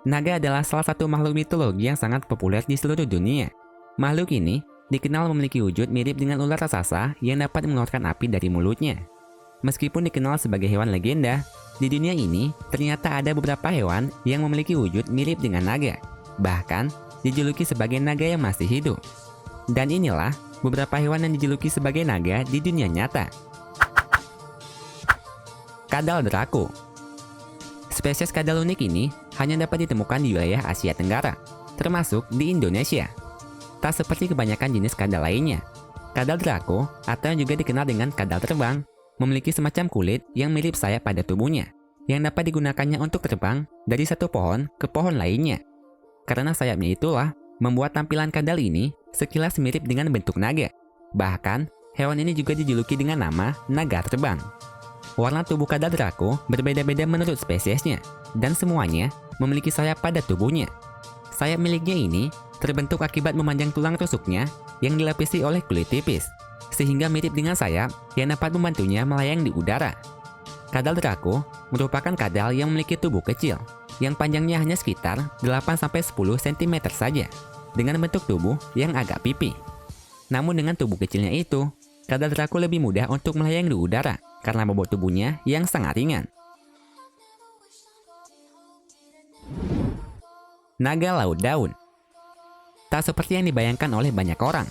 Naga adalah salah satu makhluk mitologi yang sangat populer di seluruh dunia. Makhluk ini dikenal memiliki wujud mirip dengan ular raksasa yang dapat mengeluarkan api dari mulutnya. Meskipun dikenal sebagai hewan legenda, di dunia ini ternyata ada beberapa hewan yang memiliki wujud mirip dengan naga. Bahkan dijuluki sebagai naga yang masih hidup. Dan inilah beberapa hewan yang dijuluki sebagai naga di dunia nyata. Kadal Draco. Spesies kadal unik ini hanya dapat ditemukan di wilayah Asia Tenggara, termasuk di Indonesia. Tak seperti kebanyakan jenis kadal lainnya, kadal Draco atau yang juga dikenal dengan kadal terbang memiliki semacam kulit yang mirip sayap pada tubuhnya, yang dapat digunakannya untuk terbang dari satu pohon ke pohon lainnya. Karena sayapnya itulah membuat tampilan kadal ini sekilas mirip dengan bentuk naga. Bahkan, hewan ini juga dijuluki dengan nama naga terbang. Warna tubuh kadal Draco berbeda-beda menurut spesiesnya, dan semuanya memiliki sayap pada tubuhnya. Sayap miliknya ini terbentuk akibat memanjang tulang rusuknya yang dilapisi oleh kulit tipis, sehingga mirip dengan sayap yang dapat membantunya melayang di udara. Kadal Draco merupakan kadal yang memiliki tubuh kecil, yang panjangnya hanya sekitar 8-10 cm saja, dengan bentuk tubuh yang agak pipih. Namun dengan tubuh kecilnya itu, kadal Draco lebih mudah untuk melayang di udara, karena bobot tubuhnya yang sangat ringan. Naga laut daun. Tak seperti yang dibayangkan oleh banyak orang,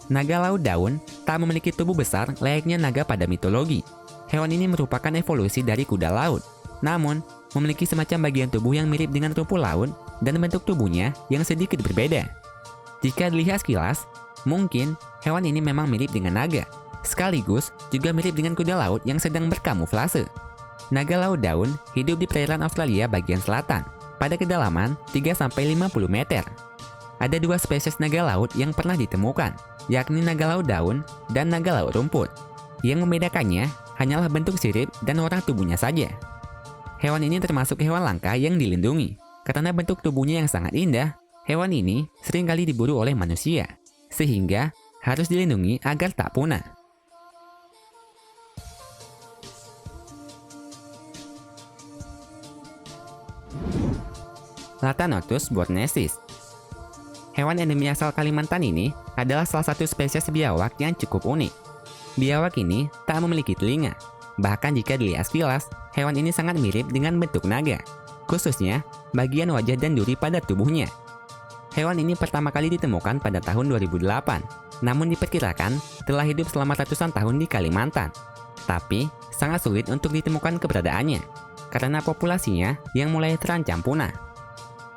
naga laut daun tak memiliki tubuh besar layaknya naga pada mitologi. Hewan ini merupakan evolusi dari kuda laut, namun memiliki semacam bagian tubuh yang mirip dengan rumput laut dan bentuk tubuhnya yang sedikit berbeda. Jika dilihat sekilas, mungkin hewan ini memang mirip dengan naga, sekaligus juga mirip dengan kuda laut yang sedang berkamuflase. Naga laut daun hidup di perairan Australia bagian selatan, pada kedalaman 3-50 meter. Ada dua spesies naga laut yang pernah ditemukan, yakni naga laut daun dan naga laut rumput. Yang membedakannya hanyalah bentuk sirip dan warna tubuhnya saja. Hewan ini termasuk hewan langka yang dilindungi. Karena bentuk tubuhnya yang sangat indah, hewan ini seringkali diburu oleh manusia, sehingga harus dilindungi agar tak punah. Latanotus bornensis. Hewan endemi asal Kalimantan ini adalah salah satu spesies biawak yang cukup unik. Biawak ini tak memiliki telinga. Bahkan jika dilihat sekilas, hewan ini sangat mirip dengan bentuk naga, khususnya bagian wajah dan duri pada tubuhnya. Hewan ini pertama kali ditemukan pada tahun 2008, namun diperkirakan telah hidup selama ratusan tahun di Kalimantan. Tapi, sangat sulit untuk ditemukan keberadaannya, karena populasinya yang mulai terancam punah.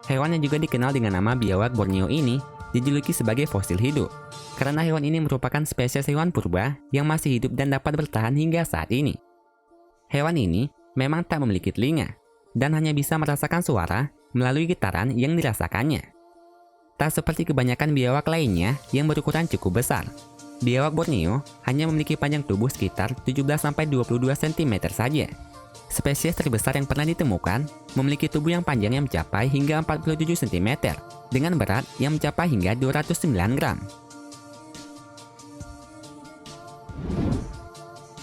Hewan yang juga dikenal dengan nama biawak Borneo ini dijuluki sebagai fosil hidup, karena hewan ini merupakan spesies hewan purba yang masih hidup dan dapat bertahan hingga saat ini. Hewan ini memang tak memiliki telinga, dan hanya bisa merasakan suara melalui getaran yang dirasakannya. Tak seperti kebanyakan biawak lainnya yang berukuran cukup besar, biawak Borneo hanya memiliki panjang tubuh sekitar 17-22 cm saja. Spesies terbesar yang pernah ditemukan memiliki tubuh yang panjangnya mencapai hingga 47 cm dengan berat yang mencapai hingga 209 gram.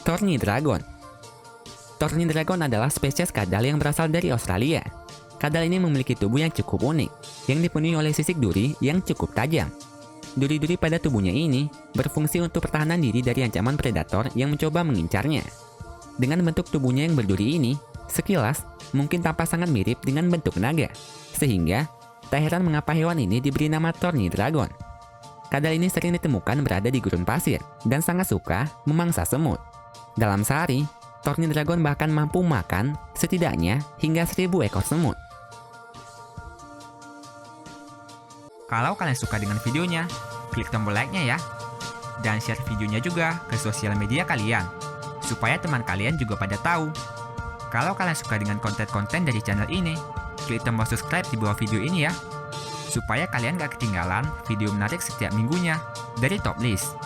Thorny Dragon. Thorny Dragon adalah spesies kadal yang berasal dari Australia. Kadal ini memiliki tubuh yang cukup unik, yang dipenuhi oleh sisik duri yang cukup tajam. Duri-duri pada tubuhnya ini berfungsi untuk pertahanan diri dari ancaman predator yang mencoba mengincarnya. Dengan bentuk tubuhnya yang berduri ini, sekilas mungkin tampak sangat mirip dengan bentuk naga, sehingga tak heran mengapa hewan ini diberi nama Thorny Dragon. Kadal ini sering ditemukan berada di gurun pasir dan sangat suka memangsa semut. Dalam sehari, Thorny Dragon bahkan mampu makan setidaknya hingga 1000 ekor semut. Kalau kalian suka dengan videonya, klik tombol like-nya ya. Dan share videonya juga ke sosial media kalian, supaya teman kalian juga pada tahu. Kalau kalian suka dengan konten-konten dari channel ini, klik tombol subscribe di bawah video ini ya, supaya kalian gak ketinggalan video menarik setiap minggunya dari Top List.